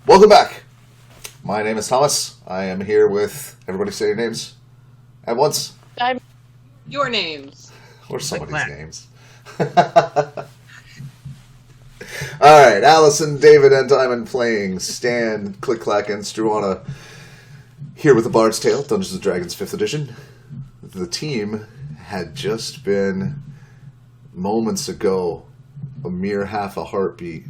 Welcome back. My name is Thomas. I am here with everybody. Say your names at once. Your names. Or somebody's names. Alright, Allison, David, and Diamond playing Stan, ClickClack, and Struana here with the Bard's Tale, Dungeons & Dragons 5th edition. The team had just been, moments ago, a mere half a heartbeat,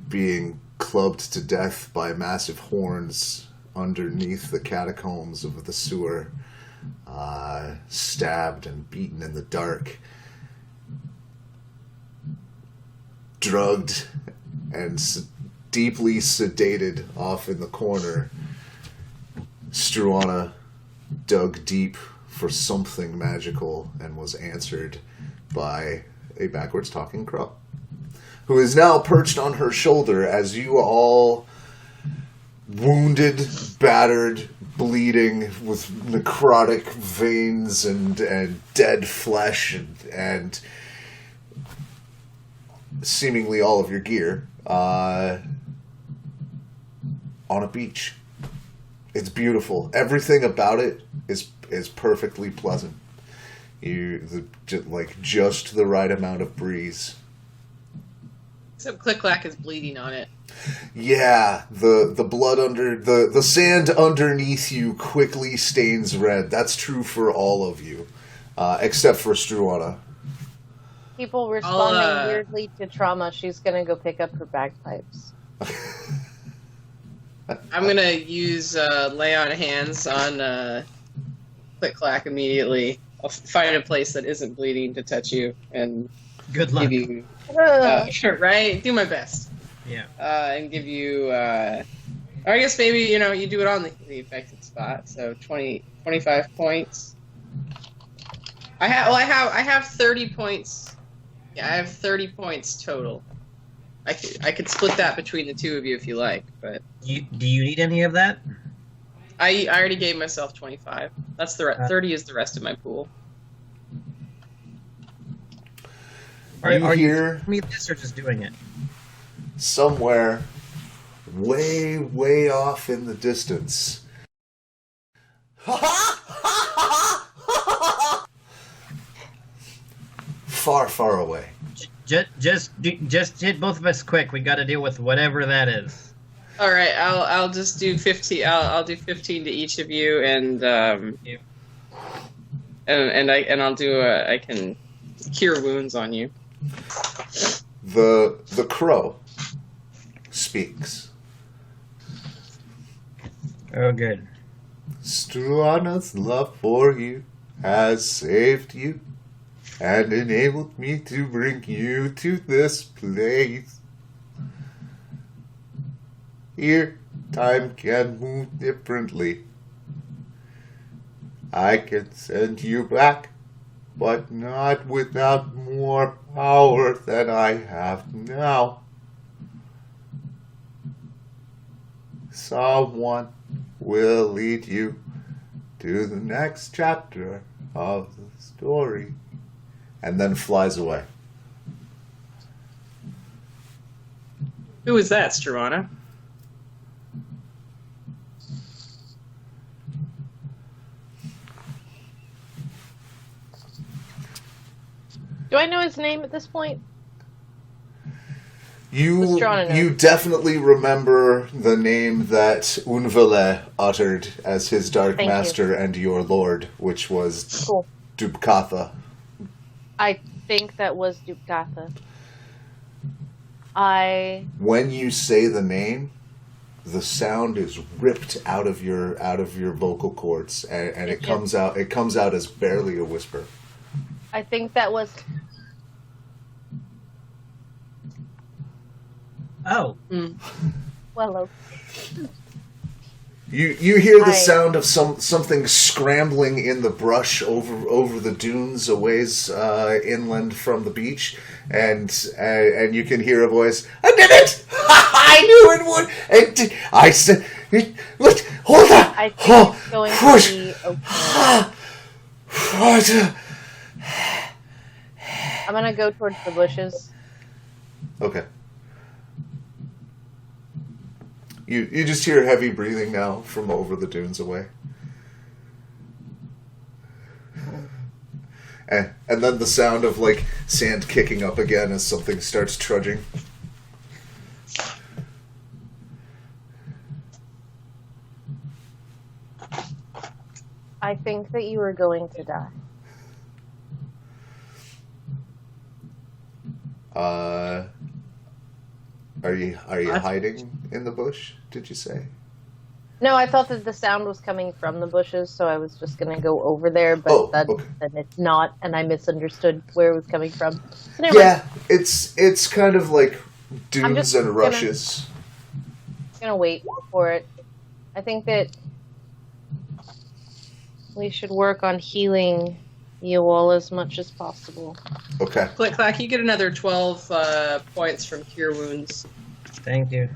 being clubbed to death by massive horns underneath the catacombs of the sewer, stabbed and beaten in the dark, drugged and deeply sedated off in the corner. Struana dug deep for something magical and was answered by a backwards talking crow, who is now perched on her shoulder as you all, wounded, battered, bleeding, with necrotic veins and dead flesh and seemingly all of your gear, on a beach. It's beautiful. Everything about it is perfectly pleasant. Just the right amount of breeze. Except ClickClack is bleeding on it. Yeah, the blood under the sand underneath you quickly stains red. That's true for all of you, except for Struana. People responding weirdly to trauma. She's gonna go pick up her bagpipes. I'm gonna use lay on hands on ClickClack immediately. I'll find a place that isn't bleeding to touch you and good luck. Give you, right? Do my best. Yeah. And give you. Or I guess maybe you do it on the affected spot. So 25 points. I have 30 points. Yeah, I have 30 points total. I could split that between the two of you if you like, but do you need any of that? I already gave myself 25. That's 30 is the rest of my pool. Are you me this or just doing it? Somewhere way, way off in the distance. Far, far away. Just hit both of us quick. We got to deal with whatever that is. All right, I'll just do 15. I'll do 15 to each of you, and I'll do I can cure wounds on you. The crow speaks. Oh, good. Struana's love for you has saved you and enabled me to bring you to this place. Here, time can move differently. I can send you back, but not without more power than I have now. Someone will lead you to the next chapter of the story. And then flies away. Who is that, Struana? Do I know his name at this point? You definitely remember the name that Unvele uttered as his Dark Master and your Lord, which was Dubkatha. I think that was Dubkatha. When you say the name, the sound is ripped out of your vocal cords, and it comes out as barely a whisper. I think that was. Oh. Well, okay. You hear the sound of something scrambling in the brush over the dunes a ways inland from the beach, and you can hear a voice. I did it! I knew it would. I said, "Look, hold on." I think it's going to be okay. I'm gonna go towards the bushes. Okay. You just hear heavy breathing now from over the dunes away. And then the sound of, like, sand kicking up again as something starts trudging. I think that you are going to die. Are you hiding in the bush, did you say? No, I thought that the sound was coming from the bushes, so I was just going to go over there, but then it's not, and I misunderstood where it was coming from. So anyway, yeah, it's kind of like dunes and rushes. I'm going to wait for it. I think that we should work on healing you all as much as possible. Okay. ClickClack, you get another 12 points from Cure Wounds. Thank you.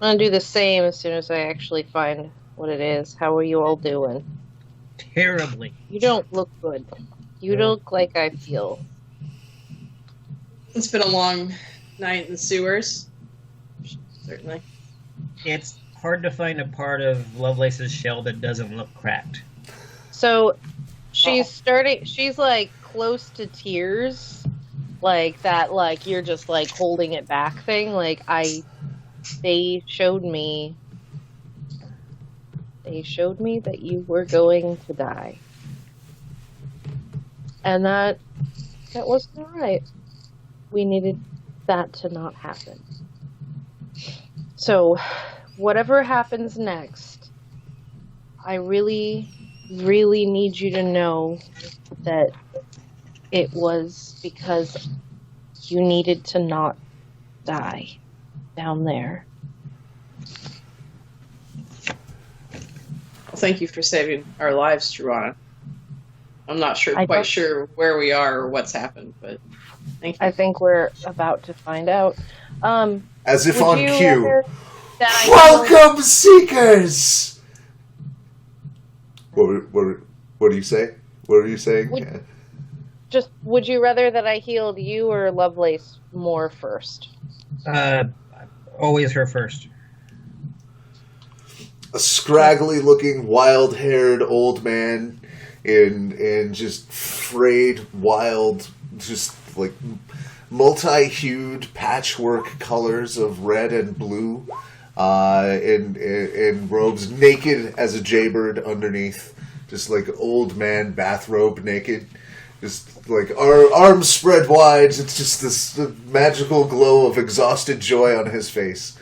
I'm going to do the same as soon as I actually find what it is. How are you all doing? Terribly. You don't look good. You look like I feel. It's been a long night in the sewers. Certainly. It's hard to find a part of Lovelace's shell that doesn't look cracked. So she's like close to tears. Like that, like you're just like holding it back thing. Like they showed me that you were going to die. And that wasn't right. We needed that to not happen. So, whatever happens next, I really, really need you to know that it was because you needed to not die down there. Well, thank you for saving our lives, Struana. I'm not quite sure where we are or what's happened, but thank you. I think we're about to find out. As if on cue. Welcome, Seekers! What do you say? What are you saying? Would you rather that I healed you or Lovelace more first? Always her first. A scraggly-looking, wild-haired old man in just frayed, wild, just like multi-hued patchwork colors of red and blue, in robes, naked as a jaybird underneath, just like old man bathrobe naked. Just like arms spread wide, it's just this magical glow of exhausted joy on his face.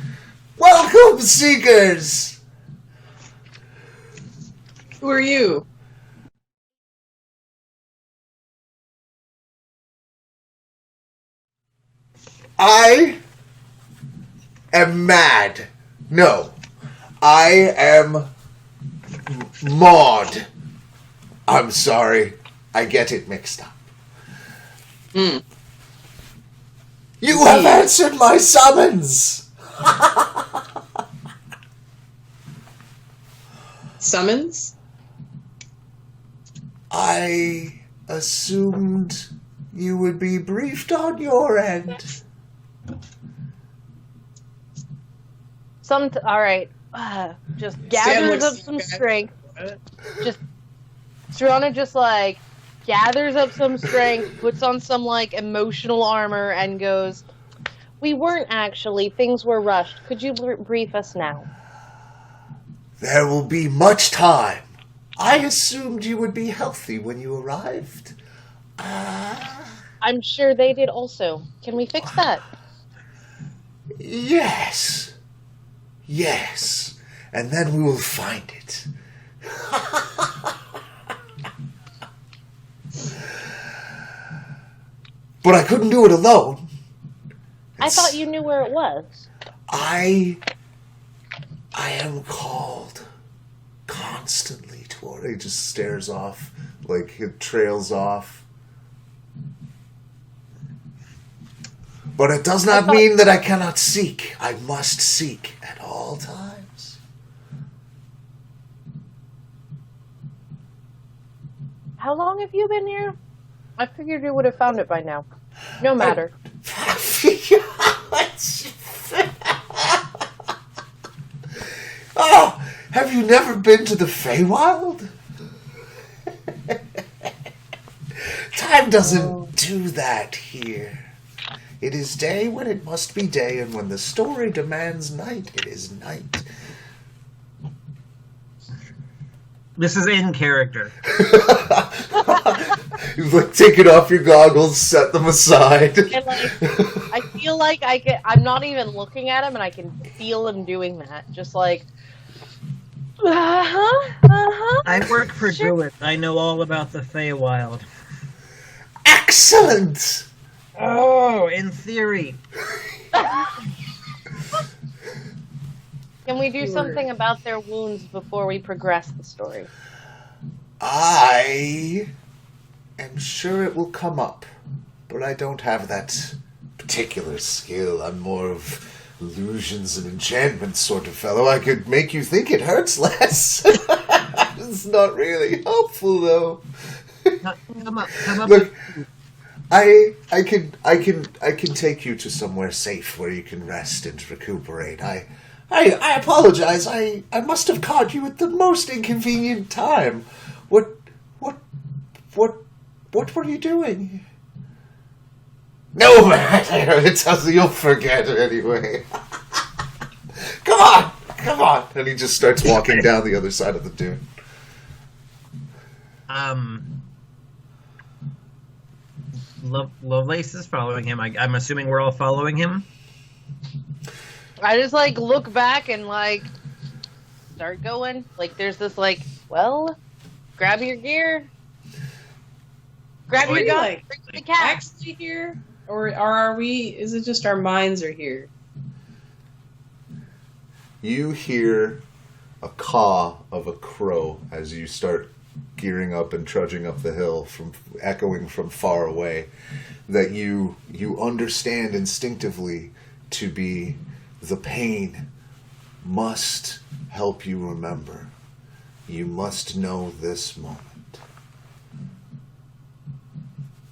Welcome, Seekers! Who are you? I am mad. No, I am Maud. I'm sorry. I get it mixed up. You have answered my summons! Summons? I assumed you would be briefed on your end. Alright. Just gathers up some strength. Struana just like gathers up some strength, puts on some like emotional armor, and goes, "We weren't actually. Things were rushed. Could you brief us now?" There will be much time. I assumed you would be healthy when you arrived. I'm sure they did also. Can we fix that? Yes. Yes. And then we will find it. But I couldn't do it alone. I thought you knew where it was. I am called constantly toward. He just stares off, like it trails off. But it does not mean that I cannot seek. I must seek at all times. How long have you been here? I figured you would have found it by now. No matter. Have you never been to the Feywild? Time doesn't do that here. It is day when it must be day, and when the story demands night, it is night. This is in character. You like taking off your goggles, set them aside. And like, I feel like I'm not even looking at him, and I can feel him doing that. Just like, I work for Sure. Druid. I know all about the Feywild. Excellent! Oh, in theory. Can we do something about their wounds before we progress the story? I am sure it will come up, but I don't have that particular skill. I'm more of illusions and enchantments sort of fellow. I could make you think it hurts less. It's not really helpful, though. Come up. Look, I can take you to somewhere safe where you can rest and recuperate. I apologize. I must have caught you at the most inconvenient time. What were you doing? No matter. It doesn't. You'll forget it anyway. Come on. And he just starts walking down the other side of the dune. Lovelace is following him. I'm assuming we're all following him. I just like look back and like start going. Like there's this like, well, grab your gear, grab Are your we, gun, like, bring the cat. actually here? Or are we, is it just our minds are here? You hear a caw of a crow as you start gearing up and trudging up the hill, from echoing from far away, that you understand instinctively to be the pain must help you remember. You must know this moment.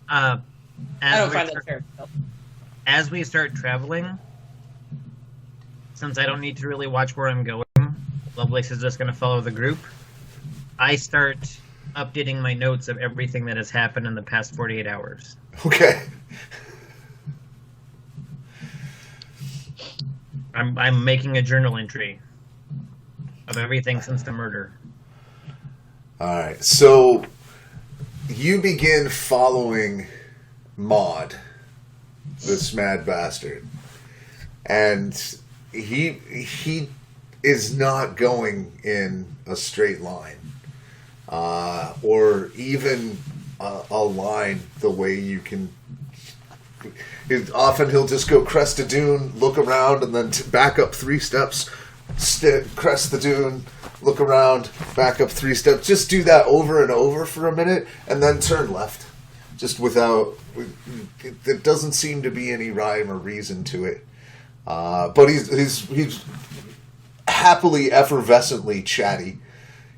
I don't find that fair. As we start traveling, since I don't need to really watch where I'm going, Lovelace is just going to follow the group. I start updating my notes of everything that has happened in the past 48 hours. Okay. I'm making a journal entry of everything since the murder. Alright, so you begin following Maud, this mad bastard. And he is not going in a straight line. Or even a line the way you can. Often he'll just go crest a dune, look around, and then back up 3 steps, crest the dune, look around, back up 3 steps. Just do that over and over for a minute, and then turn left. Just without. There doesn't seem to be any rhyme or reason to it. But he's happily, effervescently chatty.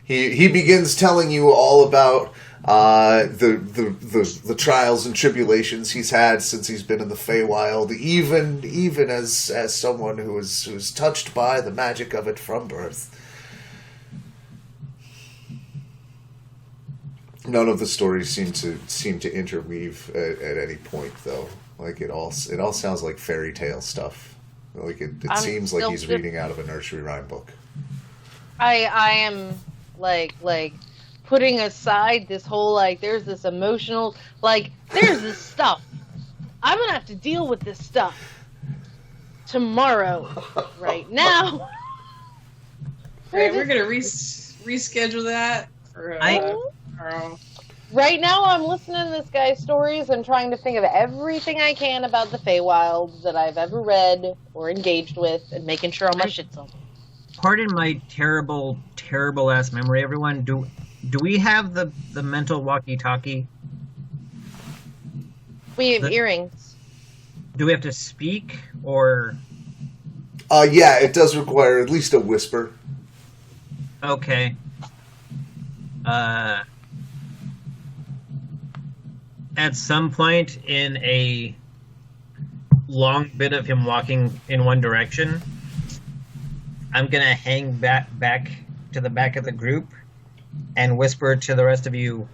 He begins telling you all about the trials and tribulations he's had since he's been in the Feywild, even as someone who was touched by the magic of it from birth. None of the stories seem to interweave at any point, though. Like it all sounds like fairy tale stuff. Like it seems like he's reading out of a nursery rhyme book. I am like putting aside this whole like there's this emotional like there's this stuff. I'm gonna have to deal with this stuff tomorrow. Right now. Right, we're gonna reschedule that for tomorrow. Right now, I'm listening to this guy's stories and trying to think of everything I can about the Feywild that I've ever read or engaged with, and making sure all my shit's on. Pardon my terrible ass memory, everyone. Do we have the mental walkie-talkie? We have earrings. Do we have to speak, or? Yeah, it does require at least a whisper. Okay. At some point in a long bit of him walking in one direction, I'm gonna hang back to the back of the group and whisper to the rest of you,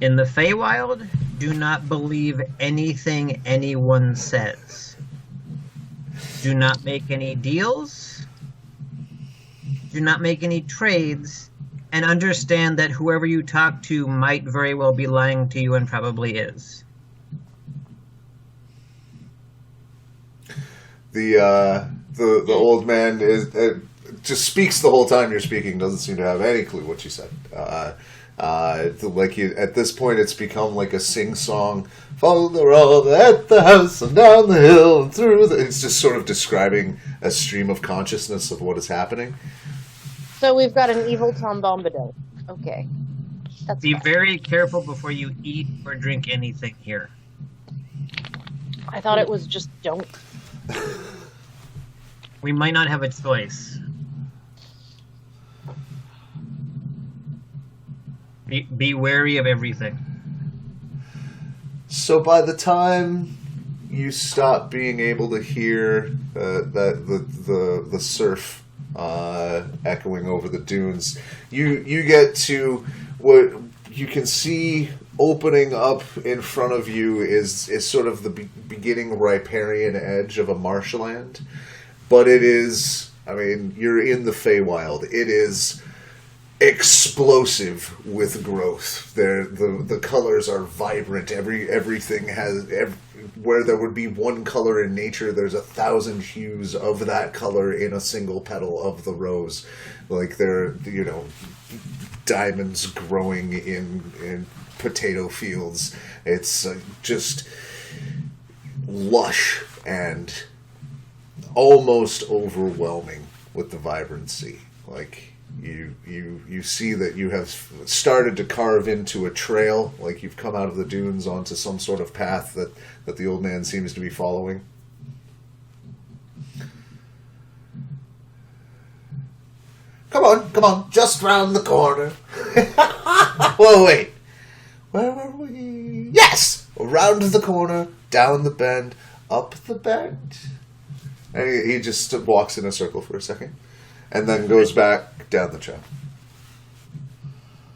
in the Feywild, do not believe anything anyone says. Do not make any deals. Do not make any trades. And understand that whoever you talk to might very well be lying to you and probably is. The old man just speaks the whole time you're speaking, doesn't seem to have any clue what you said. At this point, it's become like a sing-song. Follow the road at the house and down the hill and through the... It's just sort of describing a stream of consciousness of what is happening. So we've got an evil Tom Bombadil. Okay. That's Be fine. very careful before you eat or drink anything here. I thought it was just don't. We might not have a choice. Be wary of everything. So by the time you stop being able to hear the surf echoing over the dunes, you get to what you can see opening up in front of you is sort of the beginning riparian edge of a marshland. But it is, I mean, you're in the Feywild. It is explosive with growth. The colors are vibrant. Everything has where there would be one color in nature, there's 1,000 hues of that color in a single petal of the rose. Like they're diamonds growing in potato fields. It's just lush and almost overwhelming with the vibrancy. Like you see that you have started to carve into a trail, like you've come out of the dunes onto some sort of path that the old man seems to be following. Come on, just round the corner. Whoa, wait. Where were we? Yes! Around the corner, down the bend, up the bend. And he just walks in a circle for a second, and then goes back down the trail.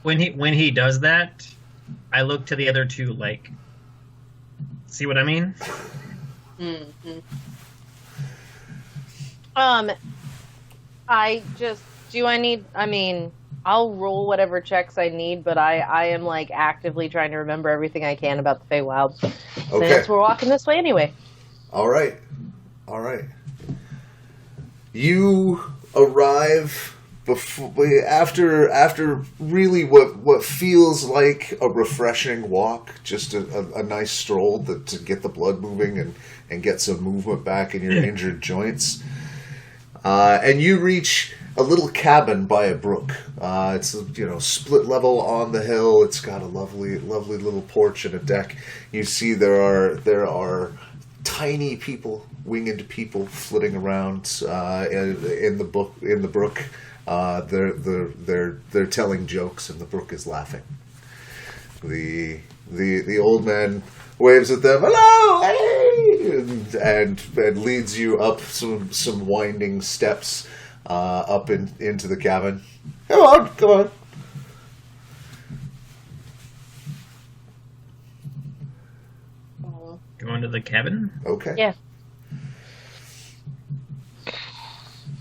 When he does that, I look to the other two like, see what I mean? Mm-hmm. I'll roll whatever checks I need, but I am like actively trying to remember everything I can about the Feywild. Okay. Since we're walking this way anyway. All right. You arrive after really what feels like a refreshing walk, just a nice stroll to get the blood moving and get some movement back in your injured joints. And you reach a little cabin by a brook. It's split level on the hill. It's got a lovely little porch and a deck. You see there are tiny people, winged people, flitting around in the brook. They're telling jokes, and the brook is laughing. The old man waves at them, hello, hey, and leads you up some winding steps up into the cabin. Come on. Going to the cabin? Okay. Yeah.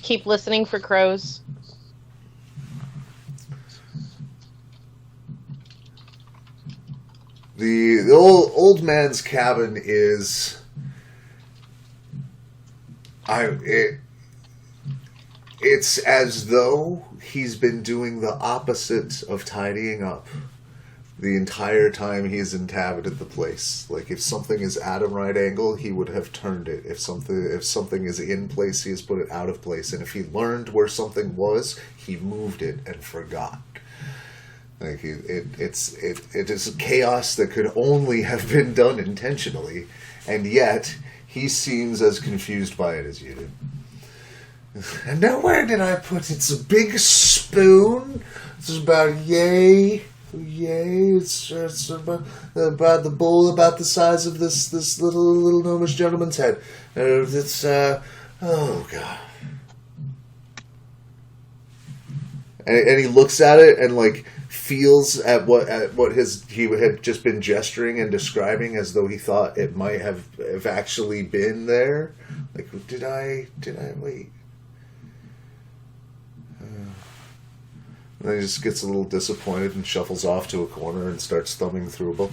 Keep listening for crows. The old man's cabin is... It's as though he's been doing the opposite of tidying up the entire time he's inhabited the place. Like, if something is at a right angle, he would have turned it. If something is in place, he has put it out of place. And if he learned where something was, he moved it and forgot. Like, it is chaos that could only have been done intentionally, and yet he seems as confused by it as you do. And now where did I put it? It's a big spoon. It's about yay. It's about the bowl about the size of this little gnomish gentleman's head. Oh god. and he looks at it and like feels at what he had just been gesturing and describing as though he thought it might have actually been there. Like, did I wait? And then he just gets a little disappointed and shuffles off to a corner and starts thumbing through a book.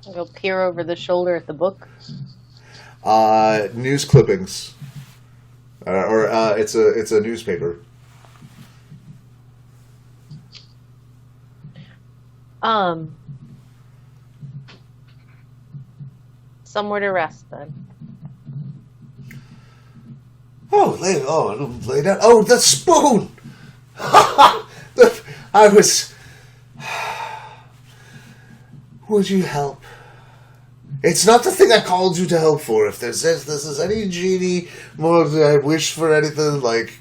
I'll go peer over the shoulder at the book. News clippings, it's a newspaper. Somewhere to rest then. Lay down. Oh, the spoon! I was... Would you help? It's not the thing I called you to help for. If this is any genie, more than I wish for anything like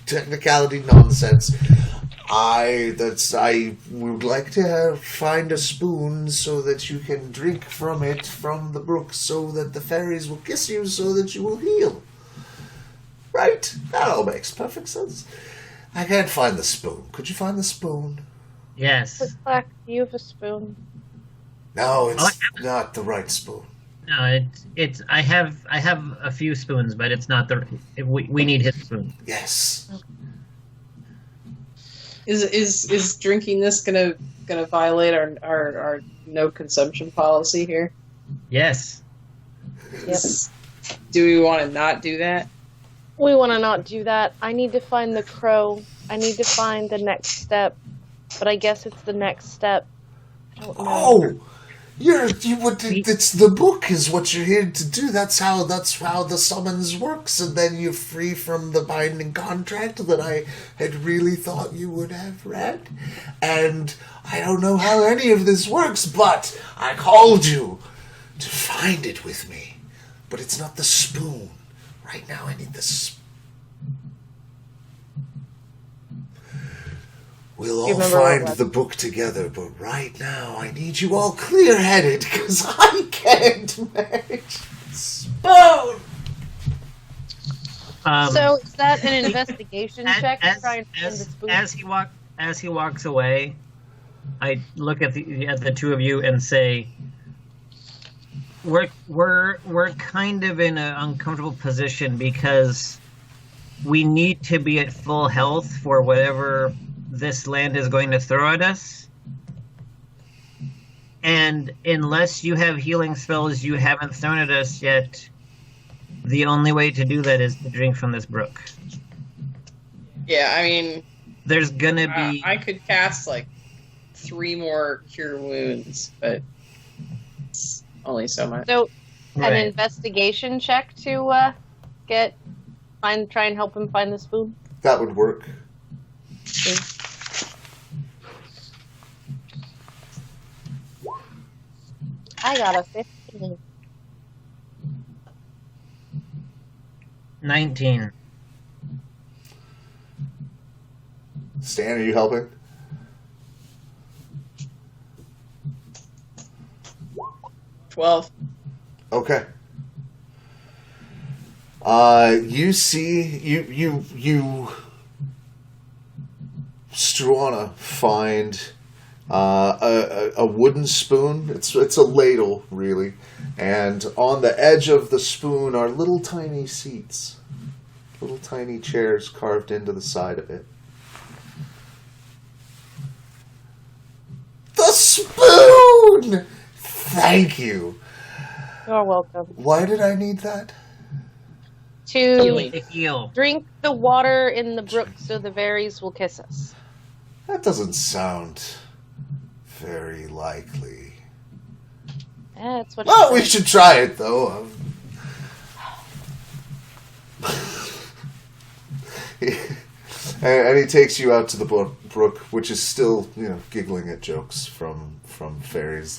technicality nonsense. I would like to find a spoon so that you can drink from it from the brook, so that the fairies will kiss you, so that you will heal. Right? That all makes perfect sense. I can't find the spoon. Could you find the spoon? Yes. ClickClack, do you have a spoon? No, it's not the right spoon. No, it's. I have a few spoons, but it's not the. We need his spoon. Yes. Is drinking this gonna violate our no consumption policy here? Yes. Yep. Do we want to not do that? We want to not do that. I need to find the crow. I need to find the next step. But I guess it's the next step. I don't know. Oh, it's the book is what you're here to do. That's how the summons works, and then you're free from the binding contract that I had really thought you would have read. And I don't know how any of this works, but I called you to find it with me. But it's not the spoon. Right now I need the spoon. We'll all find the book together, but right now I need you all clear-headed, because I can't manage the spoon! So is that an investigation check to try and find the spoon? As he walks away, I look at the two of you and say, we're kind of in an uncomfortable position because we need to be at full health for whatever this land is going to throw at us. And unless you have healing spells you haven't thrown at us yet, the only way to do that is to drink from this brook. Yeah, I mean... There's gonna be... I could cast, 3 more Cure Wounds, but it's only so much. So, Right. an investigation check to try and help him find the spoon? That would work. Okay. I got a 15. 19. Stan, are you helping? $12. Okay. You see, you Struana find a wooden spoon. It's a ladle, really, and on the edge of the spoon are little tiny seats, little tiny chairs carved into the side of it. The spoon! Thank you. You're welcome. Why did I need that? To Heal. drink the water in the brook so the fairies will kiss us. That doesn't sound very likely. That's what. Well, we should try it, though. And he takes you out to the brook, which is still, giggling at jokes from fairies.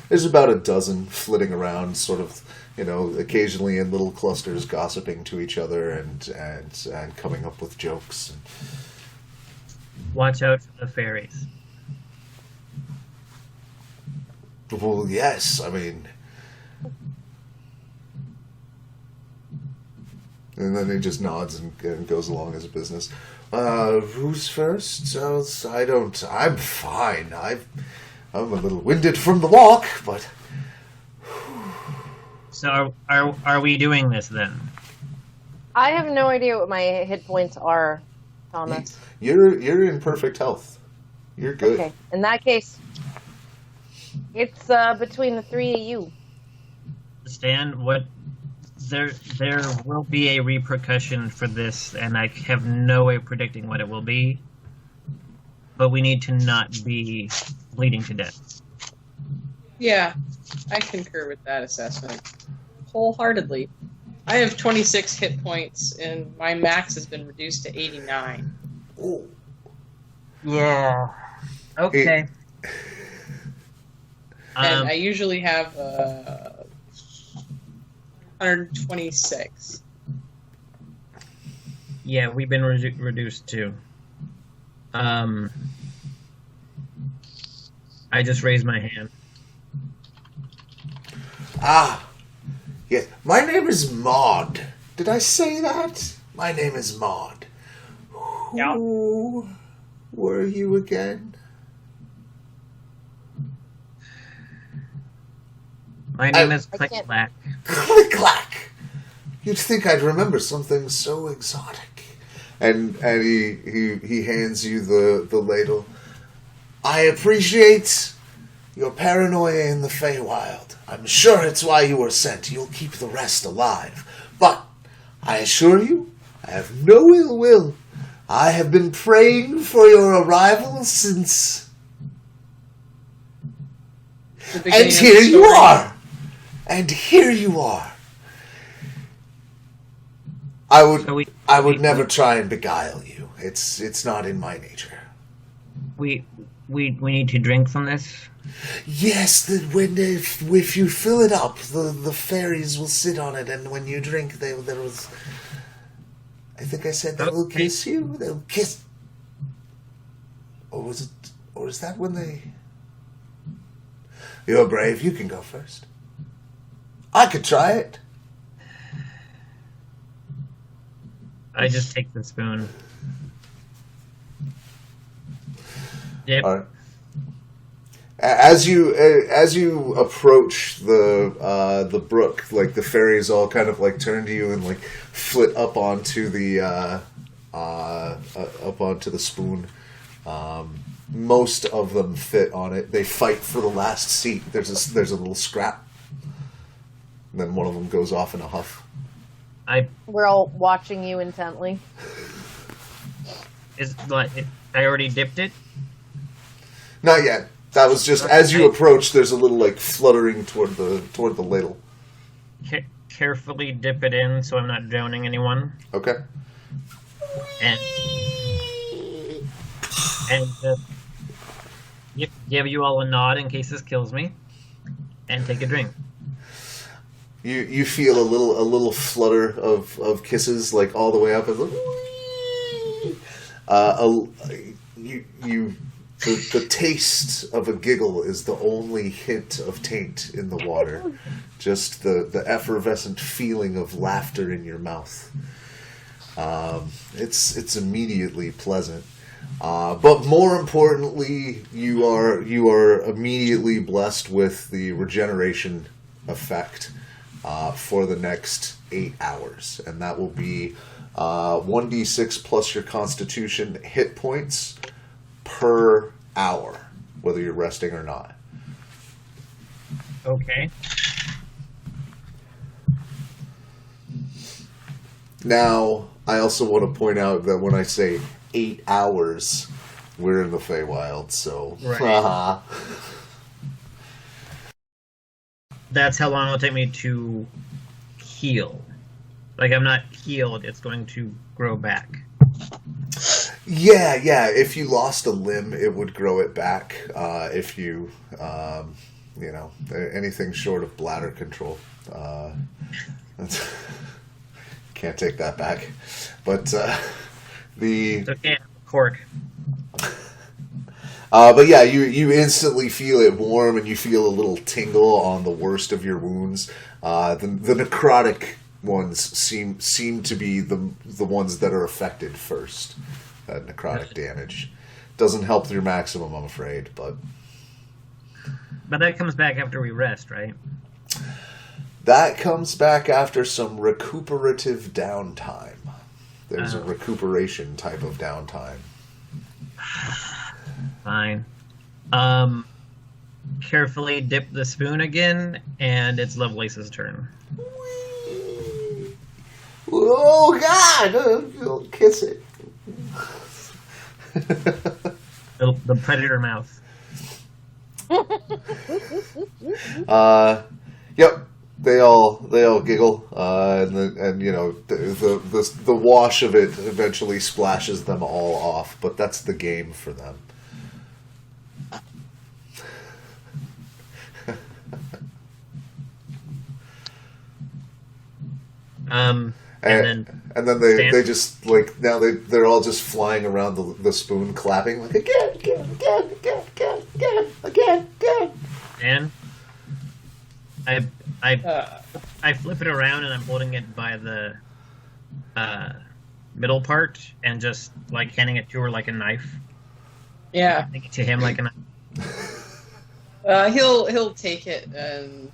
There's about a dozen flitting around, sort of, occasionally in little clusters, gossiping to each other and coming up with jokes. Watch out for the fairies. Well, yes, I mean, And then he just nods and goes along his business. Who's first? I'm fine. I'm a little winded from the walk, but... So are we doing this then? I have no idea what my hit points are, Thomas. You're in perfect health. You're good. Okay, in that case, it's between the three of you. Stan, what? There will be a repercussion for this, and I have no way of predicting what it will be. But we need to not be bleeding to death. Yeah, I concur with that assessment wholeheartedly. I have 26 hit points, and my max has been reduced to 89. Oh. Yeah. Okay. And I usually have 126. Yeah, we've been reduced too. I just raised my hand. Yes. My name is Maud. Did I say that? My name is Maud. Yeah. Who were you again? My name is ClickClack. ClickClack! You'd think I'd remember something so exotic. And he hands you the ladle. I appreciate your paranoia in the Feywild. I'm sure it's why you were sent. You'll keep the rest alive. But I assure you, I have no ill will. I have been praying for your arrival since... And here you are! And here you are! I would never try and beguile you. It's not in my nature. We need to drink from this. Yes, if you fill it up, the fairies will sit on it, and when you drink, there was... I think I said they will kiss you. They'll kiss. Or is that when they? You're brave. You can go first. I could try it. I just take the spoon. Yep. All right. As you approach the brook, like the fairies all kind of like turn to you and like flit up onto the spoon. Most of them fit on it. They fight for the last seat. There's a little scrap. And then one of them goes off in a huff. We're all watching you intently. I already dipped it? Not yet. That was just as you approach. There's a little like fluttering toward the ladle. Carefully dip it in so I'm not drowning anyone. Okay. And give you all a nod in case this kills me, and take a drink. You feel a little flutter of kisses like all the way up. The taste of a giggle is the only hint of taint in the water. Just the effervescent feeling of laughter in your mouth. It's immediately pleasant. But more importantly, you are immediately blessed with the regeneration effect for the next 8 hours. And that will be 1d6 plus your constitution hit points per hour, whether you're resting or not. Okay. Now, I also want to point out that when I say 8 hours, we're in the Feywild, so... Right. That's how long it'll take me to heal. Like, I'm not healed, it's going to grow back. Yeah. If you lost a limb, it would grow it back. If you, anything short of bladder control. Can't take that back. But It's okay, cork. But yeah, you instantly feel it warm, and you feel a little tingle on the worst of your wounds. The necrotic ones seem to be the ones that are affected first. Necrotic damage doesn't help your maximum, I'm afraid, but that comes back after we rest, right? that comes back after some recuperative downtime. There's a recuperation type of downtime. Fine. Carefully dip the spoon again, and it's Lovelace's turn. Oh God! You'll kiss it. The predator mouth. Yep. They all giggle, and you know the wash of it eventually splashes them all off. But that's the game for them. And then they just like now they're all just flying around the spoon, clapping like again. And I flip it around and I'm holding it by the middle part and just like handing it to her like a knife. Yeah. Handing it to him like a knife. He'll take it and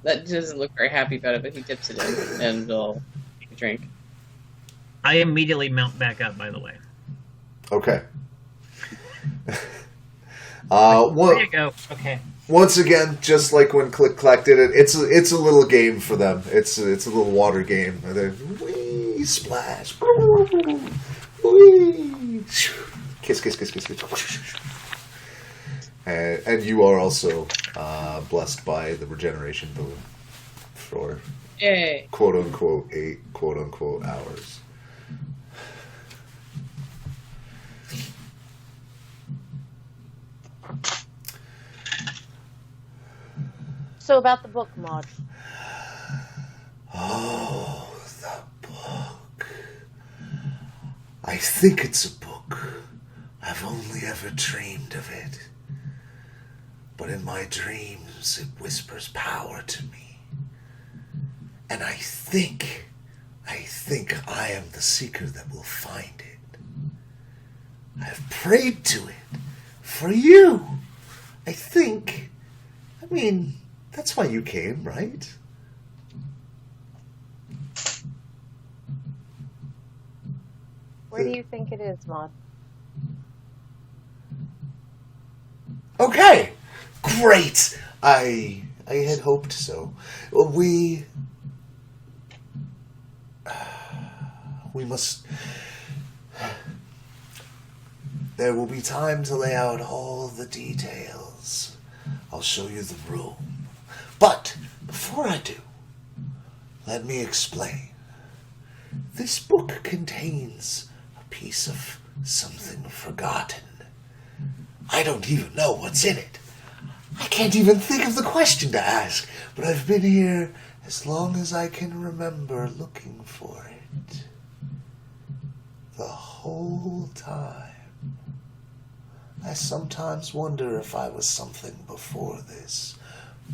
that doesn't look very happy about it, but he dips it in and will take a drink. I immediately mount back up, by the way. Okay. There you go. Okay. Once again, just like when ClickClack did it, it's a little game for them. It's a little water game. They're wee splash, wee kiss. And you are also blessed by the regeneration boon for Yay. quote unquote 8 quote unquote hours. So about the book, Maud. Oh, the book. I think it's a book. I've only ever dreamed of it. But in my dreams, it whispers power to me. And I think I am the seeker that will find it. I've prayed to it for you. I mean, that's why you came, right? Where do you think it is, Maud? Okay, great. I had hoped so. We must. There will be time to lay out all the details. I'll show you the room. But before I do, let me explain. This book contains a piece of something forgotten. I don't even know what's in it. I can't even think of the question to ask, but I've been here as long as I can remember looking for it. The whole time. I sometimes wonder if I was something before this.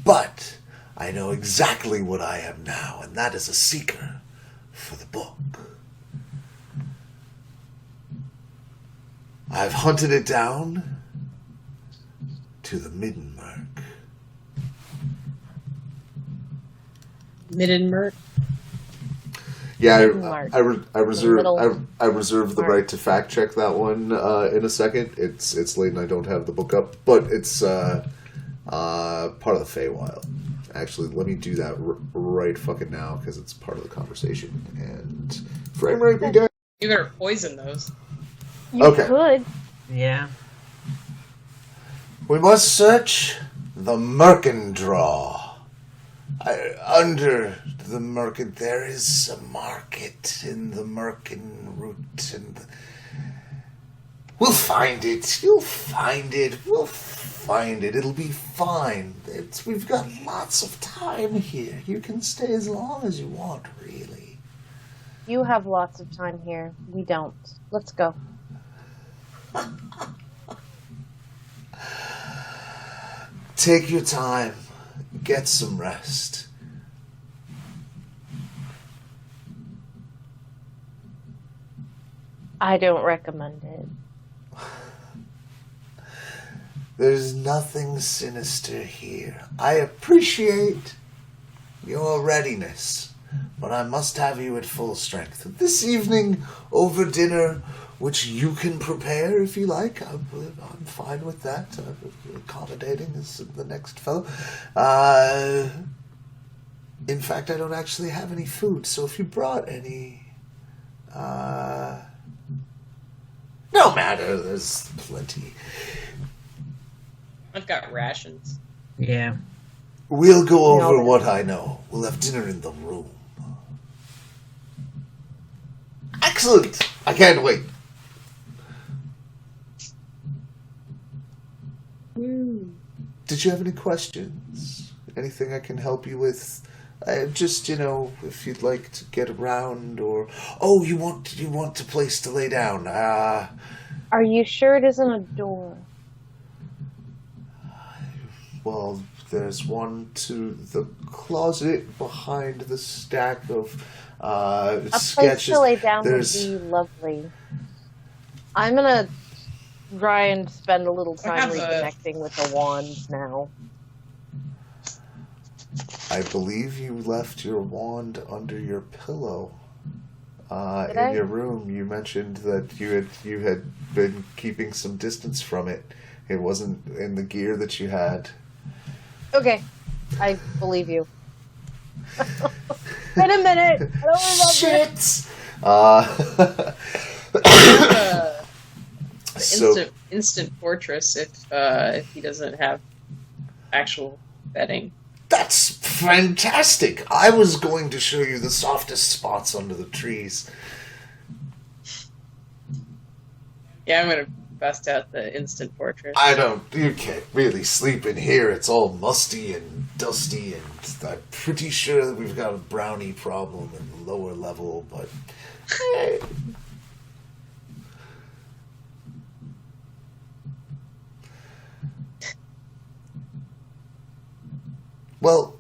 But I know exactly what I am now, and that is a seeker for the book. I've hunted it down to the Middenmerk. Middenmerk? Yeah, Middenmark. I reserve the Mark. right to fact check that one in a second. It's late and I don't have the book up, but it's part of the Feywild. Actually, let me do that right fucking now because it's part of the conversation. And frame rate be down. You better poison those. You Okay. could. Yeah. We must search the Merkendraw. Under the Merkin, there is a market in the Merkin route, and we'll find it. You'll find it. We'll find it. It'll be fine. We've got lots of time here. You can stay as long as you want, really. You have lots of time here. We don't. Let's go. Take your time. Get some rest. I don't recommend it. There's nothing sinister here. I appreciate your readiness, but I must have you at full strength. This evening, over dinner, which you can prepare if you like, I'm fine with that. Accommodating is the next fellow. In fact, I don't actually have any food, so if you brought any... no matter, there's plenty. I've got rations. Yeah. We'll go over what I know. We'll have dinner in the room. Excellent! I can't wait. Did you have any questions? Anything I can help you with? Just, if you'd like to get around, or... Oh, you want a place to lay down. Are you sure it isn't a door? Well, there's one to the closet behind the stack of sketches. A place to lay down would be lovely. I'm gonna try and spend a little time reconnecting with the wands now. I believe you left your wand under your pillow in your room. You mentioned that you had been keeping some distance from it. It wasn't in the gear that you had. Okay, I believe you. Wait a minute, I don't remember. Shit. Instant fortress if he doesn't have actual bedding. That's fantastic. I was going to show you the softest spots under the trees. Yeah, I'm gonna bust out the instant fortress. You can't really sleep in here. It's all musty and dusty, and I'm pretty sure that we've got a brownie problem in the lower level, but... Well,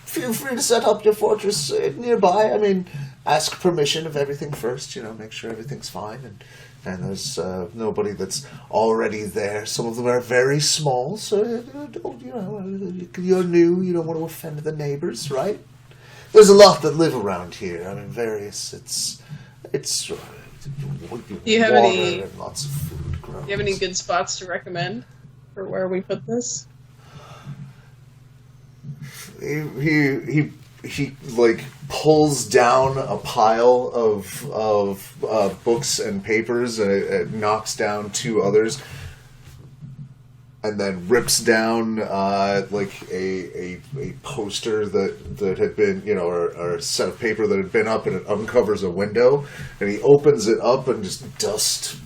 feel free to set up your fortress nearby. I mean, ask permission of everything first, make sure everything's fine, and there's nobody that's already there. Some of them are very small, so you're new, you don't want to offend the neighbors, right? There's a lot that live around here. I mean, it's Do you have any? And lots of food grows. Do you have any good spots to recommend for where we put this? He like pulls down a pile of books and papers, and it knocks down two others, and then rips down like a poster that had been, or a set of paper that had been up, and it uncovers a window, and he opens it up, and just dust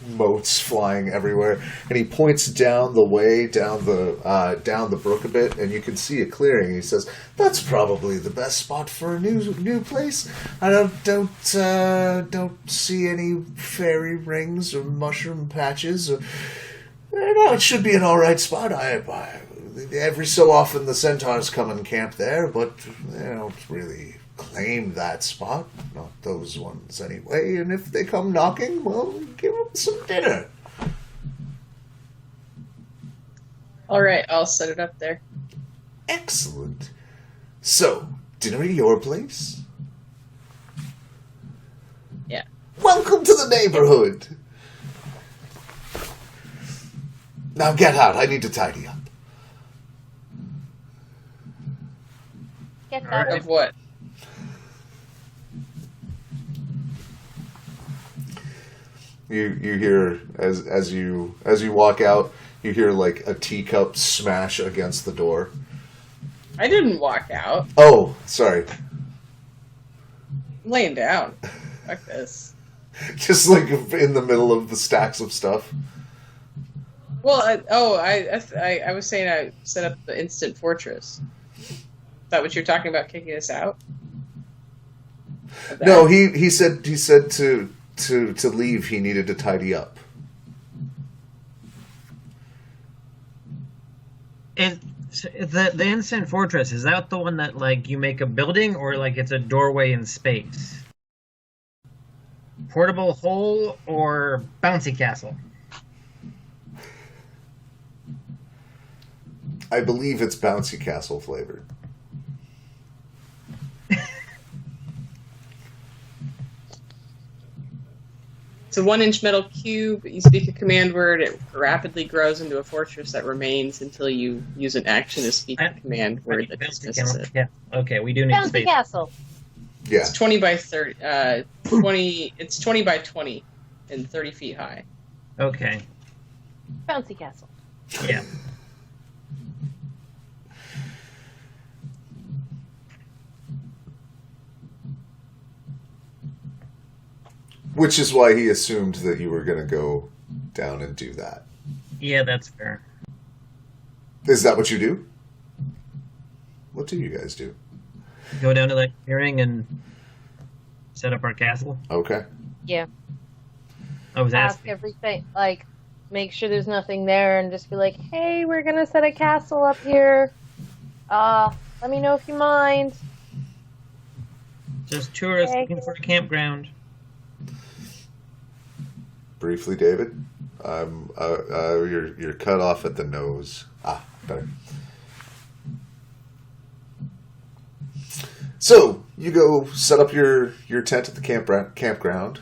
motes flying everywhere, and he points down the way down the brook a bit, and you can see a clearing. He says, "That's probably the best spot for a new place. I don't see any fairy rings or mushroom patches. No, it should be an all right spot. Every so often the centaurs come and camp there, but they don't really claim that spot, not those ones anyway, and if they come knocking, well, give them some dinner." Alright, I'll set it up there. Excellent. So, dinner at your place? Yeah. Welcome to the neighborhood! Now get out, I need to tidy up. Get that. Of what? You hear as you walk out, you hear like a teacup smash against the door. I didn't walk out. Oh, sorry. I'm laying down. Fuck this. Just like in the middle of the stacks of stuff. Well, I was saying I set up the instant fortress. Is that what you're talking about, kicking us out? No, he said to leave, he needed to tidy up. And the instant fortress, is that the one that like you make a building, or like it's a doorway in space? portable hole or bouncy castle? I believe it's bouncy castle flavored. It's a 1-inch metal cube. You speak a command word. It rapidly grows into a fortress that remains until you use an action to speak a command word that dismisses it. Yeah. Okay, we do need Bouncy space. castle. Yeah. It's 20 by 30. 20. It's 20 by 20 and 30 feet high. Okay. Bouncy castle. Yeah. Which is why he assumed that you were going to go down and do that. Yeah, that's fair. Is that what you do? What do you guys do? Go down to that clearing and set up our castle. Okay. Yeah. I was Ask asking. everything, like, make sure there's nothing there and just be like, hey, we're gonna set a castle up here. Let me know if you mind. Just tourists Okay. looking for a campground. Briefly, David. You're cut off at the nose. Better. So you go set up your tent at the campground.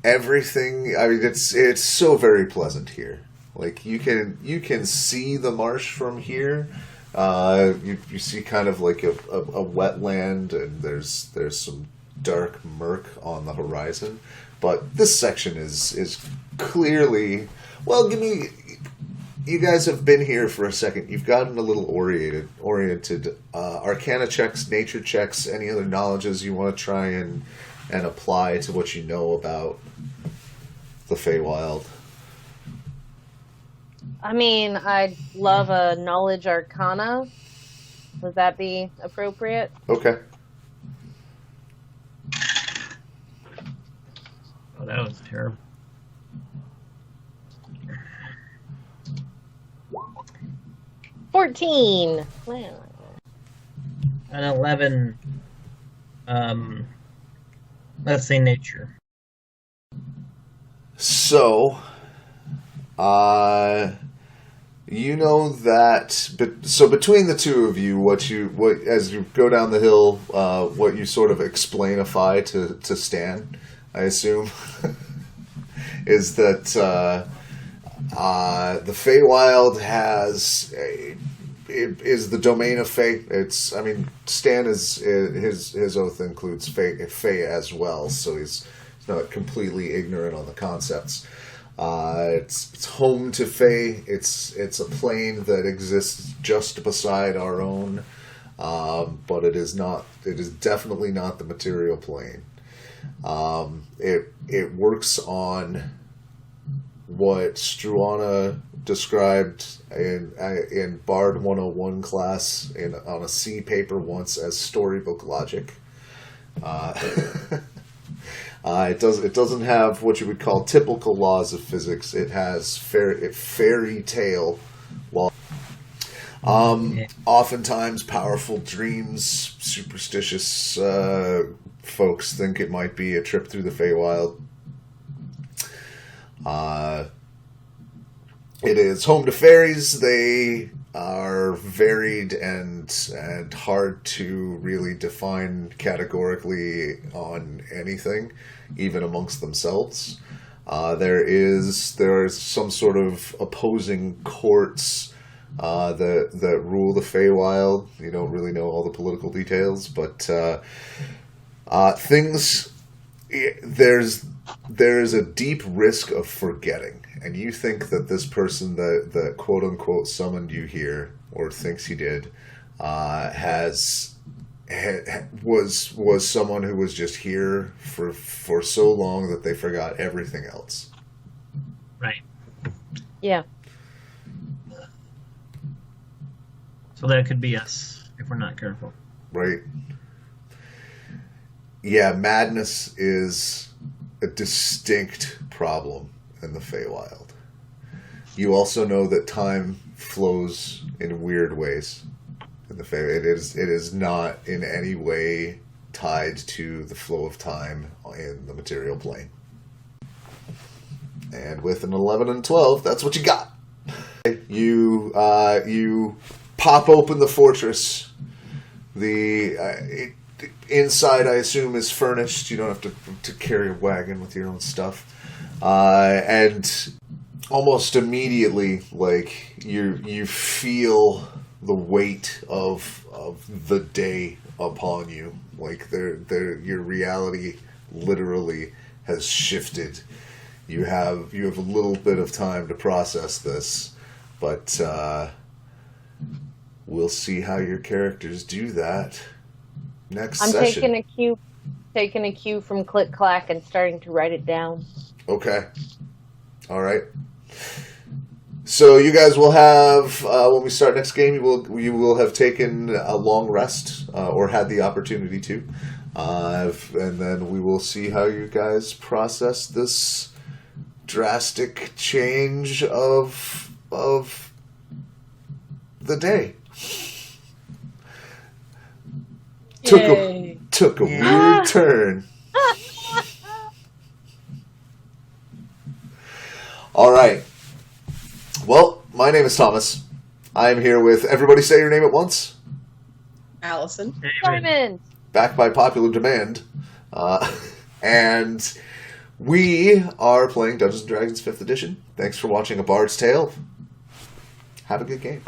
Everything. I mean, it's so very pleasant here. Like you can see the marsh from here. You see kind of like a wetland, and there's some dark murk on the horizon. But this section is clearly, well, you guys have been here for a second. You've gotten a little oriented. Arcana checks, nature checks, any other knowledges you want to try and apply to what you know about the Feywild. I mean, I'd love a knowledge arcana. Would that be appropriate? Okay. Oh, that was terrible. 14. Well, An 11. Let's say nature. So, you know that, but so between the two of you, what as you go down the hill, what you sort of explainify to Stan, I assume, is that the Feywild is the domain of Fey. Stan his oath includes Fey as well, so he's not completely ignorant on the concepts. It's home to Fey. It's a plane that exists just beside our own, but it is definitely not the material plane. It works on what Struana described in Bard 101 class on a C paper once as storybook logic. It doesn't have what you would call typical laws of physics. It has fairy tale law. Oftentimes, powerful dreams, superstitious folks think it might be a trip through the Feywild. It is home to fairies. They are varied and hard to really define categorically on anything, even amongst themselves. There is some sort of opposing courts that rule the Feywild. You don't really know all the political details, but there's a deep risk of forgetting. And you think that this person that quote unquote summoned you here, or thinks he did, was someone who was just here for so long that they forgot everything else. Right. yeah. So that could be us if we're not careful. Right? Yeah, madness is a distinct problem in the Feywild. You also know that time flows in weird ways in the favor. It is not in any way tied to the flow of time in the material plane. And with an 11 and 12, that's what you got. You pop open the fortress. Inside, I assume, is furnished. You don't have to carry a wagon with your own stuff. And almost immediately, like, you feel the weight of the day upon you. Like, your reality literally has shifted. You have a little bit of time to process this, but we'll see how your characters do that next session. I'm taking a cue from ClickClack and starting to write it down. Okay. All right. So you guys will have, when we start next game, you will have taken a long rest, or had the opportunity to, and then we will see how you guys process this drastic change of the day. Took a weird turn. All right. Well, my name is Thomas. I am here with, everybody say your name at once. Allison. Simon. Back by popular demand. And we are playing Dungeons & Dragons 5th Edition. Thanks for watching A Bard's Tale. Have a good game.